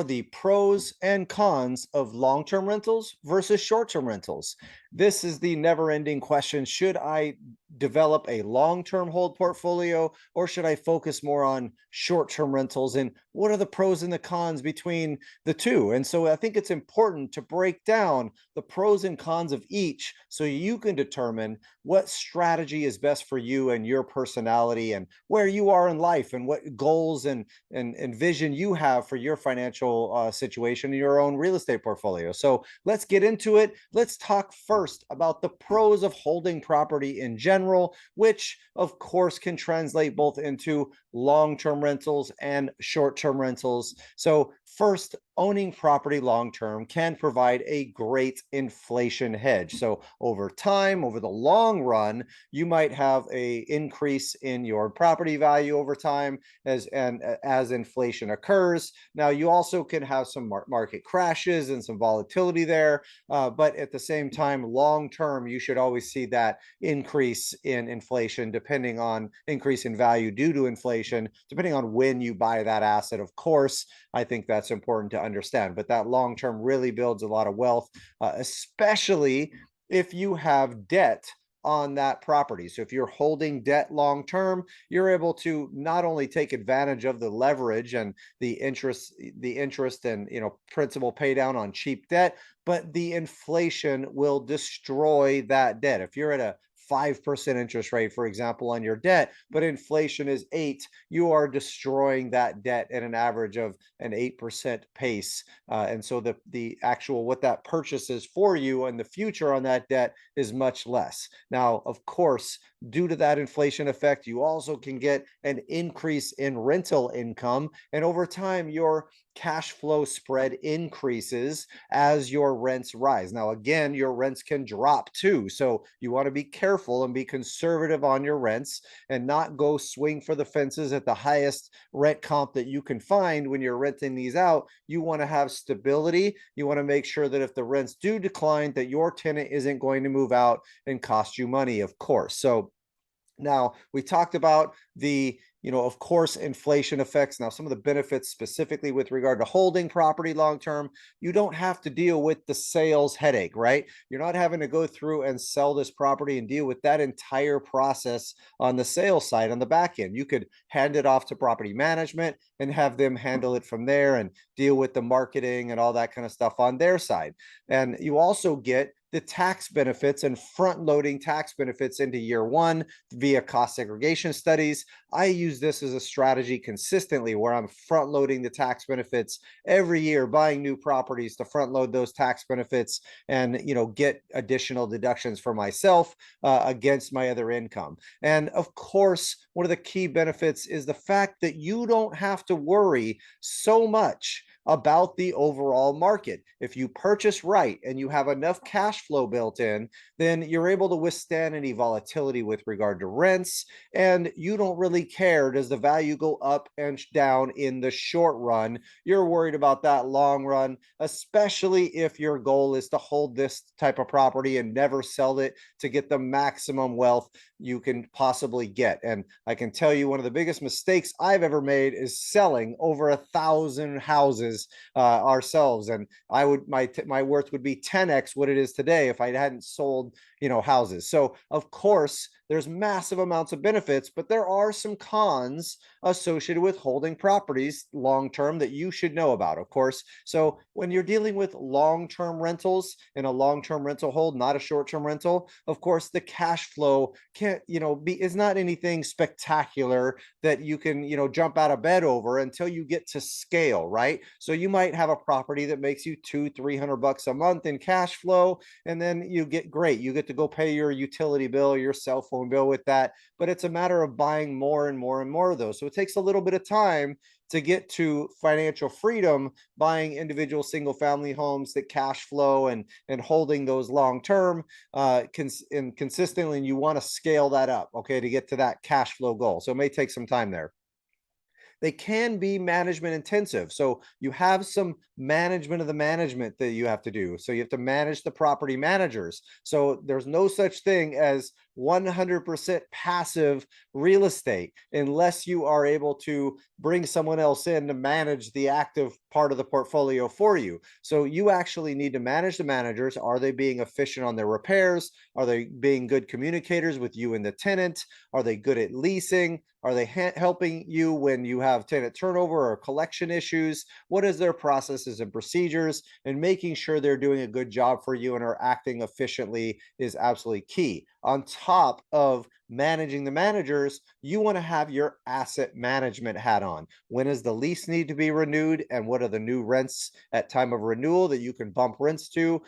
the pros and cons of long-term rentals versus short-term rentals? This is the never-ending question. Should I develop a long-term hold portfolio or should I focus more on short-term rentals? And what are the pros and the cons between the two? And so I think it's important to break down the pros and cons of each so you can determine what strategy is best for you and your personality and where you are in life and what goals and vision you have for your financial situation in your own real estate portfolio. So let's get into it. Let's talk first about the pros of holding property in general, which of course can translate both into long-term rentals and short-term rentals. So first, owning property long-term can provide a great inflation hedge. So over time, over the long run, you might have a increase in your property value over time as inflation occurs. Now, you also can have some market crashes and some volatility there, but at the same time, long term, you should always see that increase in inflation, depending on increase in value due to inflation, depending on when you buy that asset. Of course, I think that's important to understand, but that long term really builds a lot of wealth, especially if you have debt on that property. So if you're holding debt long term, you're able to not only take advantage of the leverage and the interest and principal pay down on cheap debt, but the inflation will destroy that debt. If you're at a 5% interest rate, for example, on your debt, but inflation is 8, you are destroying that debt at an average of an 8% pace. And so the actual what that purchases for you in the future on that debt is much less. Now, of course, due to that inflation effect, you also can get an increase in rental income. And over time, your cash flow spread increases as your rents rise. Now, again, your rents can drop too. So you want to be careful and be conservative on your rents and not go swing for the fences at the highest rent comp that you can find when you're renting these out. You want to have stability. You want to make sure that if the rents do decline, that your tenant isn't going to move out and cost you money, of course. So now, we talked about of course, inflation effects. Now, some of the benefits specifically with regard to holding property long term, you don't have to deal with the sales headache, right? You're not having to go through and sell this property and deal with that entire process on the sales side on the back end. You could hand it off to property management and have them handle it from there and deal with the marketing and all that kind of stuff on their side. And you also get the tax benefits and front loading tax benefits into year one via cost segregation studies. I use this as a strategy consistently where I'm front loading the tax benefits every year, buying new properties to front load those tax benefits and get additional deductions for myself against my other income. And of course, one of the key benefits is the fact that you don't have to worry so much about the overall market. If you purchase right and you have enough cash flow built in, then you're able to withstand any volatility with regard to rents, and you don't really care, does the value go up and down in the short run? You're worried about that long run, especially if your goal is to hold this type of property and never sell it to get the maximum wealth you can possibly get. And I can tell you one of the biggest mistakes I've ever made is selling over 1,000 houses ourselves, and I would my worth would be 10x what it is today if I hadn't sold houses. So of course there's massive amounts of benefits, but there are some cons associated with holding properties long term that you should know about, of course. So when you're dealing with long-term rentals in a long-term rental hold, not a short-term rental, of course the cash flow can't be is not anything spectacular that you can jump out of bed over until you get to scale, right? So you might have a property that makes you $200-300 a month in cash flow, and then you get to go pay your utility bill, your cell phone bill with that. But it's a matter of buying more and more and more of those. So it takes a little bit of time to get to financial freedom, buying individual single family homes that cash flow and holding those long term and consistently. And you want to scale that up, okay, to get to that cash flow goal. So it may take some time there. They can be management intensive. So you have some management of the management that you have to do. So you have to manage the property managers. So there's no such thing as 100% passive real estate unless you are able to bring someone else in to manage the active part of the portfolio for you. So you actually need to manage the managers. Are they being efficient on their repairs? Are they being good communicators with you and the tenant? Are they good at leasing? Are they helping you when you have tenant turnover or collection issues? What is their processes and procedures? And making sure they're doing a good job for you and are acting efficiently is absolutely key. On top of managing the managers, you want to have your asset management hat on. When does the lease need to be renewed, and what are the new rents at time of renewal that you can bump rents to,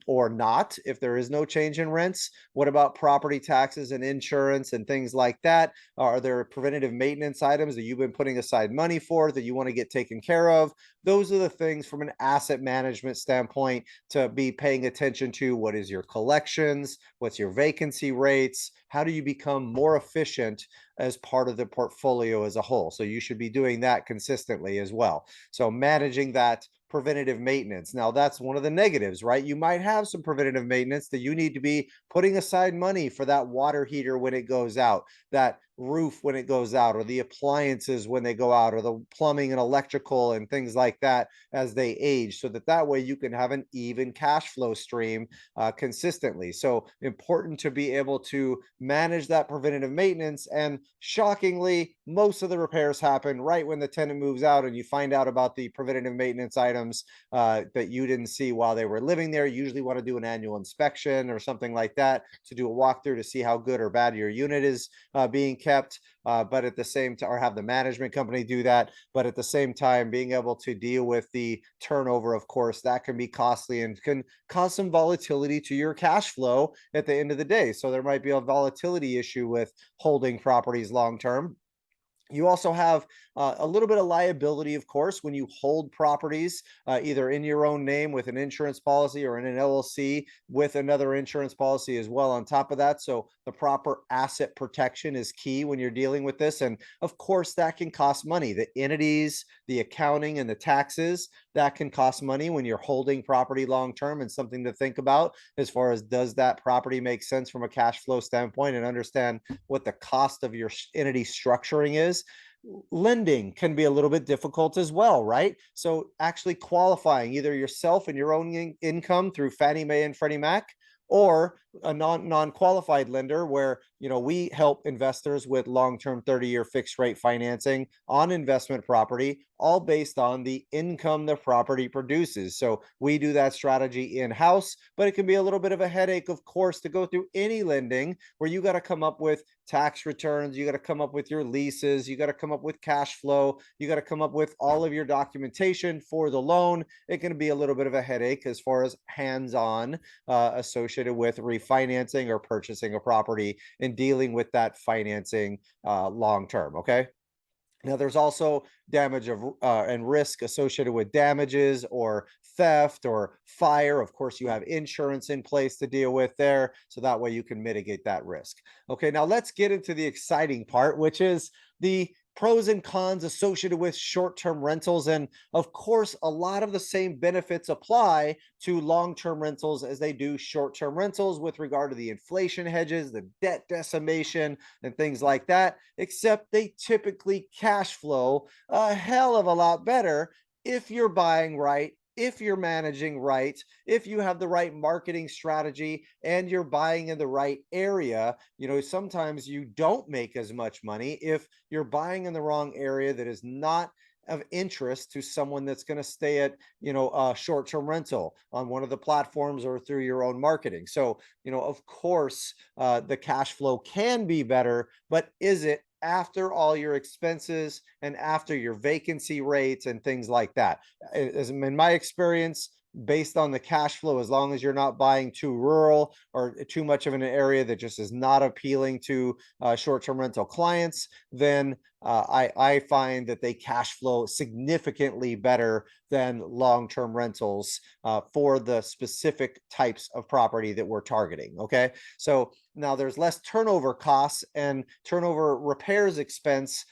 or not if there is no change in rents? What about property taxes and insurance and things like that? Are there preventative maintenance items that you've been putting aside money for that you want to get taken care of? Those are the things from an asset management standpoint to be paying attention to. What is your collections? What's your vacancy rates? How do you become more efficient as part of the portfolio as a whole? So you should be doing that consistently as well. So managing that preventative maintenance. Now, that's one of the negatives, right? You might have some preventative maintenance that you need to be putting aside money for, that water heater when it goes out, that roof when it goes out, or the appliances when they go out, or the plumbing and electrical and things like that as they age, so that way you can have an even cash flow stream consistently. So important to be able to manage that preventative maintenance. And shockingly, most of the repairs happen right when the tenant moves out, and you find out about the preventative maintenance items that you didn't see while they were living there. You usually want to do an annual inspection or something like that to do a walkthrough to see how good or bad your unit is being kept. But at the same time, or have the management company do that. But at the same time, being able to deal with the turnover, of course, that can be costly and can cause some volatility to your cash flow at the end of the day. So there might be a volatility issue with holding properties long term. You also have a little bit of liability, of course, when you hold properties either in your own name with an insurance policy or in an LLC with another insurance policy as well on top of that. So the proper asset protection is key when you're dealing with this. And of course, that can cost money. The entities, the accounting, and the taxes, that can cost money when you're holding property long term, and something to think about as far as, does that property make sense from a cash flow standpoint, and understand what the cost of your entity structuring is. Lending can be a little bit difficult as well, right? So actually qualifying either yourself and your own income through Fannie Mae and Freddie Mac, or a non-qualified lender, where we help investors with long-term 30-year fixed rate financing on investment property, all based on the income the property produces. So we do that strategy in-house, but it can be a little bit of a headache, of course, to go through any lending, where you got to come up with tax returns, you got to come up with your leases, you got to come up with cash flow, you got to come up with all of your documentation for the loan. It can be a little bit of a headache as far as hands-on associated with refinancing or purchasing a property and dealing with that financing long term. Okay. Now, there's also damage of and risk associated with damages or theft or fire. Of course, you have insurance in place to deal with there, so that way you can mitigate that risk. Okay, now let's get into the exciting part, which is the pros and cons associated with short-term rentals. And of course, a lot of the same benefits apply to long-term rentals as they do short-term rentals, with regard to the inflation hedges, the debt decimation, and things like that, except they typically cash flow a hell of a lot better if you're buying right, if you're managing right, if you have the right marketing strategy, and you're buying in the right area. Sometimes you don't make as much money if you're buying in the wrong area that is not of interest to someone that's going to stay at a short-term rental on one of the platforms or through your own marketing. So of course, the cash flow can be better, but is it after all your expenses and after your vacancy rates and things like that? As in my experience, based on the cash flow, as long as you're not buying too rural or too much of an area that just is not appealing to short-term rental clients, then I find that they cash flow significantly better than long-term rentals for the specific types of property that we're targeting. Okay, so now there's less turnover costs and turnover repairs expense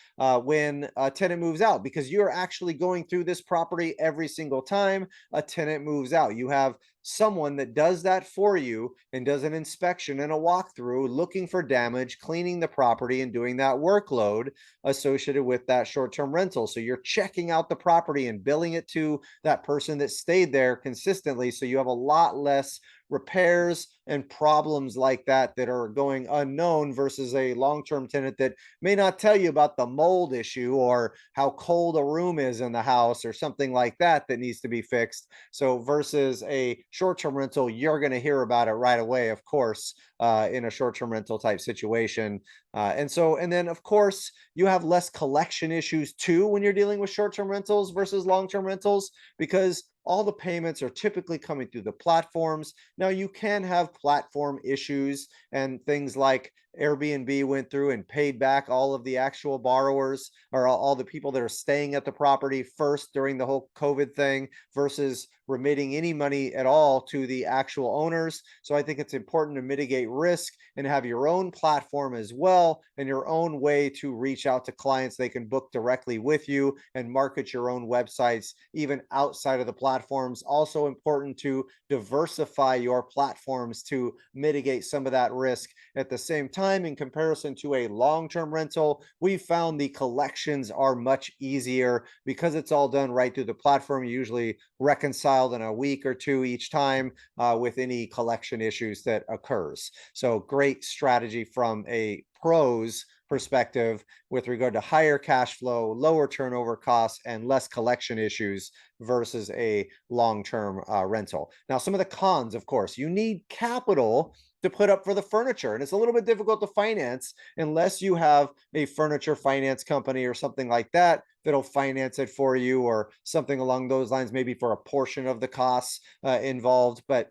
when a tenant moves out, because you're actually going through this property every single time a tenant moves out. You have someone that does that for you and does an inspection and a walkthrough, looking for damage, cleaning the property, and doing that workload associated with that short-term rental. So you're checking out the property and billing it to that person that stayed there consistently. So you have a lot less repairs and problems like that that are going unknown versus a long-term tenant that may not tell you about the mold issue or how cold a room is in the house or something like that that needs to be fixed. So versus a short-term rental, you're going to hear about it right away, of course, in a short-term rental type situation. And then of course you have less collection issues too when you're dealing with short-term rentals versus long-term rentals, because all the payments are typically coming through the platforms. Now, you can have platform issues and things like Airbnb went through and paid back all of the actual borrowers or all the people that are staying at the property first during the whole COVID thing versus remitting any money at all to the actual owners. So I think it's important to mitigate risk and have your own platform as well and your own way to reach out to clients. They can book directly with you and market your own websites even outside of the platforms. Also important to diversify your platforms to mitigate some of that risk. At the same time, in comparison to a long-term rental, we found the collections are much easier because it's all done right through the platform. You usually reconciled in a week or two each time with any collection issues that occurs. So great strategy from a pros perspective with regard to higher cash flow, lower turnover costs, and less collection issues versus a long-term rental. Now, some of the cons, of course, you need capital to put up for the furniture, and it's a little bit difficult to finance unless you have a furniture finance company or something like that that'll finance it for you, or something along those lines, maybe for a portion of the costs involved. But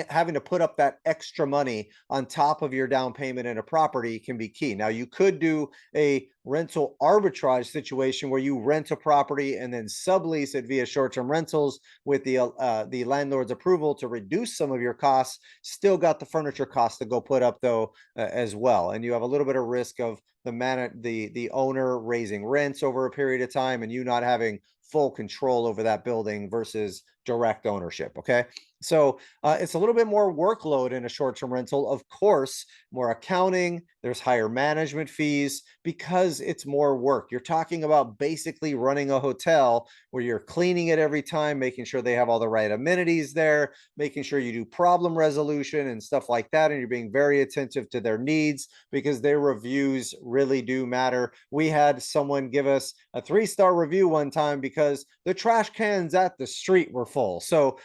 having to put up that extra money on top of your down payment in a property can be key. Now, you could do a rental arbitrage situation where you rent a property and then sublease it via short-term rentals with the landlord's approval to reduce some of your costs. Still got the furniture costs to go put up though as well, and you have a little bit of risk of the owner raising rents over a period of time and you not having full control over that building versus direct ownership. Okay. So it's a little bit more workload in a short-term rental. Of course, more accounting, there's higher management fees because it's more work. You're talking about basically running a hotel where you're cleaning it every time, making sure they have all the right amenities there, making sure you do problem resolution and stuff like that. And you're being very attentive to their needs because their reviews really do matter. We had someone give us a 3-star review one time because the trash cans at the street were full. So,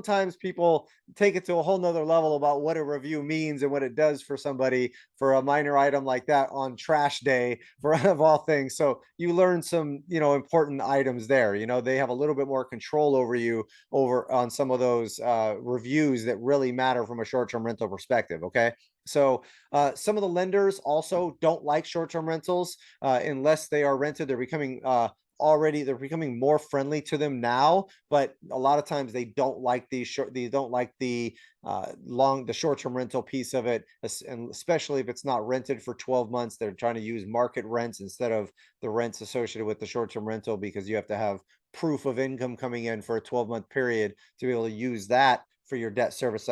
sometimes people take it to a whole nother level about what a review means and what it does for somebody for a minor item like that on trash day, for of all things. So you learn some, important items there. They have a little bit more control over you over on some of those reviews that really matter from a short-term rental perspective. Okay. So some of the lenders also don't like short-term rentals unless they are rented. They're becoming more friendly to them now, but a lot of times they don't like the short-term rental piece of it, and especially if it's not rented for 12 months. They're trying to use market rents instead of the rents associated with the short-term rental, because you have to have proof of income coming in for a 12-month period to be able to use that for your debt service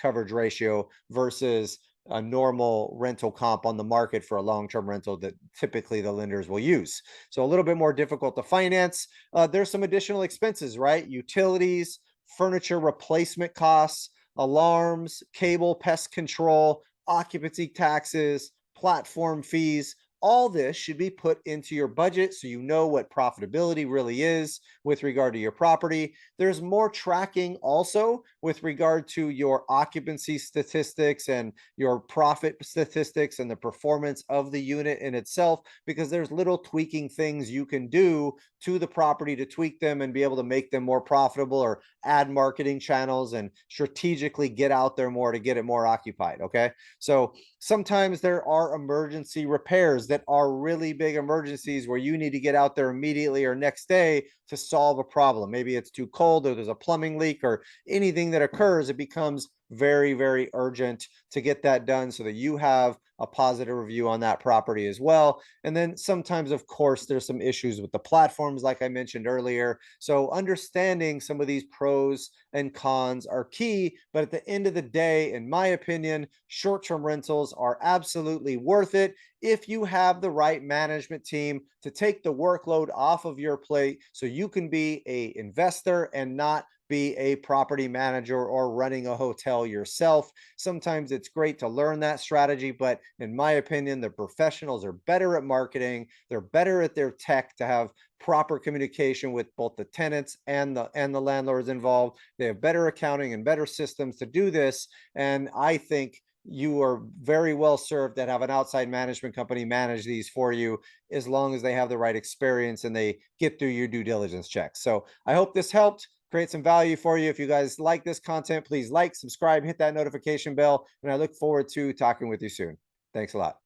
coverage ratio versus a normal rental comp on the market for a long-term rental that typically the lenders will use. So a little bit more difficult to finance. There's some additional expenses, right? Utilities, furniture replacement costs, alarms, cable, pest control, occupancy taxes, platform fees. All this should be put into your budget so you know what profitability really is with regard to your property. There's more tracking also with regard to your occupancy statistics and your profit statistics and the performance of the unit in itself, because there's little tweaking things you can do to the property to tweak them and be able to make them more profitable, or add marketing channels and strategically get out there more to get it more occupied. Okay. So sometimes there are emergency repairs that are really big emergencies where you need to get out there immediately or next day to solve a problem. Maybe it's too cold or there's a plumbing leak or anything that occurs. It becomes very, very urgent to get that done so that you have a positive review on that property as well. And then sometimes, of course, there's some issues with the platforms, like I mentioned earlier. So understanding some of these pros and cons are key. But at the end of the day, in my opinion, short-term rentals are absolutely worth it if you have the right management team to take the workload off of your plate so you can be an investor and not be a property manager or running a hotel yourself. Sometimes it's great to learn that strategy, but in my opinion, the professionals are better at marketing. They're better at their tech to have proper communication with both the tenants and the landlords involved. They have better accounting and better systems to do this. And I think you are very well served that have an outside management company manage these for you, as long as they have the right experience and they get through your due diligence checks. So I hope this helped create some value for you. If you guys like this content, please like, subscribe, hit that notification bell, and I look forward to talking with you soon. Thanks a lot.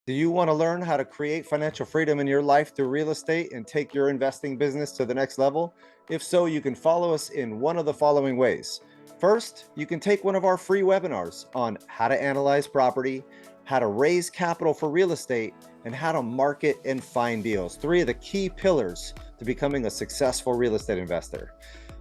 Do you want to learn how to create financial freedom in your life through real estate and take your investing business to the next level? If so, you can follow us in one of the following ways. First, you can take one of our free webinars on how to analyze property, how to raise capital for real estate, and how to market and find deals. Three of the key pillars to becoming a successful real estate investor.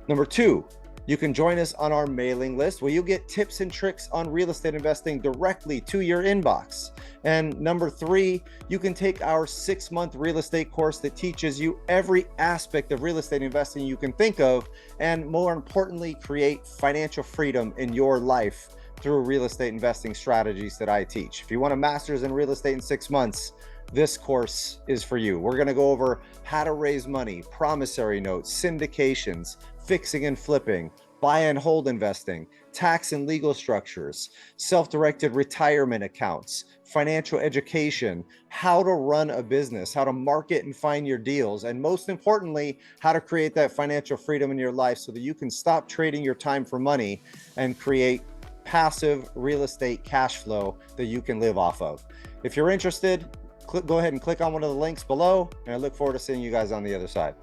Number two, you can join us on our mailing list where you'll get tips and tricks on real estate investing directly to your inbox. And number three, you can take our 6-month real estate course that teaches you every aspect of real estate investing you can think of, and more importantly, create financial freedom in your life through real estate investing strategies that I teach. If you want a master's in real estate in 6 months, this course is for you. We're going to go over how to raise money, promissory notes, syndications, fixing and flipping, buy and hold investing, tax and legal structures, self-directed retirement accounts, financial education, how to run a business, how to market and find your deals, and most importantly, how to create that financial freedom in your life so that you can stop trading your time for money and create passive real estate cash flow that you can live off of. If you're interested, go ahead and click on one of the links below, and I look forward to seeing you guys on the other side.